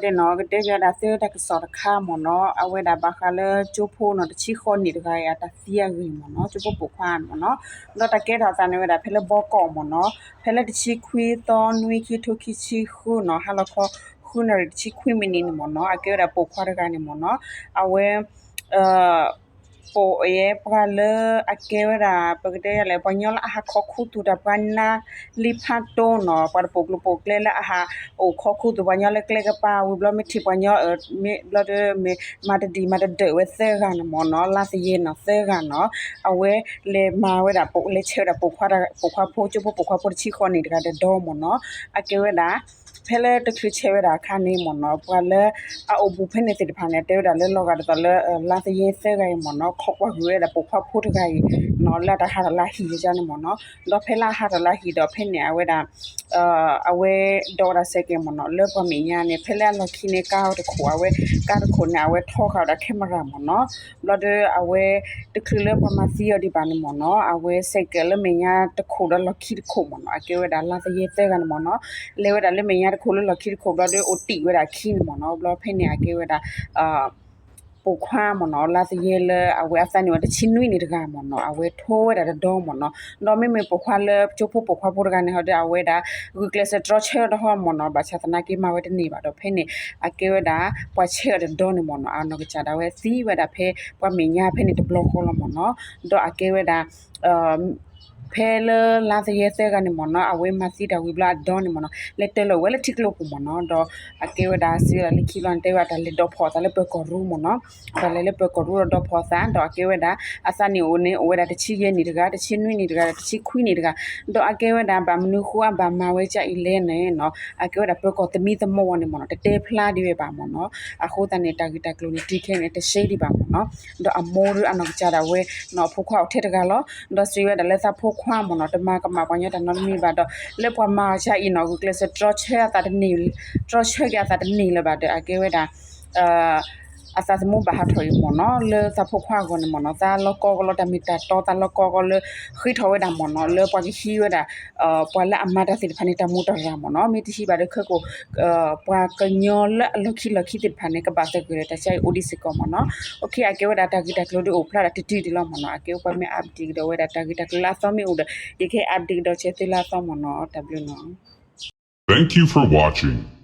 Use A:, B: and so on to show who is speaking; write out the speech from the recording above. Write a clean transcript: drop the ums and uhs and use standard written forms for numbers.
A: de no ke de da se da ke so da kha mo no awe da ba kha le chu pho no de chi kho ni da ya ta sia gi mo no chu po kha mo no lo ta ke da ta ne da phe le bo ko mo no phe le de chi khwi to nui ki thu ki chi khu no ha lo kho khu na de chi khwi mi ni mo no ake da po kha da ga ni mo no awe po ye pa le ake da pa de le pa nyol a ha kho khu tu da pa na li pha to no pa po le la ha o kho khu tu pa nyol le kle ka pa wi blo mi thi pa nyol mi blo de mi ma de de we se ga no mo no la se ye no se ga no awe le ma we da po le che da po kha pho chu po kha pho chi kho ni da de do mo no ake we daဖဲလဲတခရချဲရတာခါနေမနော်ပွာလဲအဘူဖဲနေတဲ့ဖာနဲ့တဲရလဲလောကတလဲလာစရဲဆဲကရမနော်ခောက်ဝရတဲ့ပုဖဖို့တကရနော်လာတဟာလာဟီကြနေမနော်တော့ဖဲလာဟာလာဟီတော့ဖဲနေအဝဲတာအဝဲဒေါ်ရစကေမနော်လဲပမီညာနေဖဲလဲလခိနေကောက်တခွာဝဲကားခုနေအဝဲထောက်ခါတာကင်မရာမနော်ဘလဒအဝဲတခရလဲပမစီရဒီပါနေမနော်အဝဲစကလဲမညာတခုတော့လခိတခုမနော်အကေဝဲဒါလာစရဲဆဲကနမနော်လဲဝဲဒါလဲမညာခိုလခိခိုဘလအိုတီဝဲတာခိမနော်ဘလဖဲနေအကေဝဲတာပုခွာမနော်လာစရဲလဲအဝဲအစနေဝတချင်းနွိနေတကမနော်အဝဲထိုးဝဲတာတော့မနော်တော့မေပုခွာလဲချိုးဖို့ပုခွာဖို့တကနေဟတဲ့အဝဲတာဂူကလစထရချဲတော့မနော်ဘာချသနာကေမဝဲတနေပါတော့ဖဲနေအကေဝဲတာပွားချဲတော့နေမနော်အနော်ကချတာဝဲစီဝဲတာဖဲပွားမညာဖဲနေတဘလခေါ်လမနော်တော့အကေဝဲတာဖဲလလာစရဲဆဲကနေမနော်အဝဲမစီတာဝီဘလာဒွန်နေမနော်လက်တဲလောဝဲလက်တိကလောပမနော်တော့အကေဝဒါစီလက်ခီလန်တဲဝတာလက်တော့ဖော်တာလက်ပကောရူမနော်ဒါလက်ပကောရူတော့ဖော်စန်တော့အကေဝဒါအစနီအိုနေဝဲတာတချီရဲနေတကတချီနွိနေတကတချီခွီနေတကတော့အကေဝဒါဗမနုခွာဗမဝဲချအီလဲနေနော်အကေဝဒါပကောတမီတမောနေမနော်တဲဖလာဒီဝဲပါမနော်အခုတနေတာဂီတာကလိုနေတီခဲနေတရှိဒီပါမနော်တော့အမောရအနောက်ကြတာဝဲနော်ဖုခွာထဲတကလောတော့စီဝဲဒါလက်စဖုခွာမနော်တမကမပညာတနော်မီပါတော့လက်ပွားမာချာအီနော်ဂူကလစထရချဲတာတနီထရချဲကတာတနီလပါတဲ့အကေဝဲတာအစသမဘာထော်ရမနော်လေစဖခွာကောနမနော်တာလောကောကလောတမီတာတောတာလောကောကလခိထောဝဲတာမနော်လေပွားကြီးဝဲတာပွာလာအမတာစစ်ဖာနေတာမူတရာမနော်မီတရှိပါတဲ့ခကိုပွာကညောလလခိတိဖာနေကပါစကရတချိုင်အိုဒီစကောမနော်โอเคအကေဝဲတာတာဂီတာကလိုဒီအိုဖလာတာတီတီလောမနော်အကေဝဲမအပ်ဒီတော့ဝဲတာတာဂီတာကလာသမီအိုဒဒီကေအပ်ဒီတော့ချက်တိလာသမနော် W နော်
B: Thank you for watching.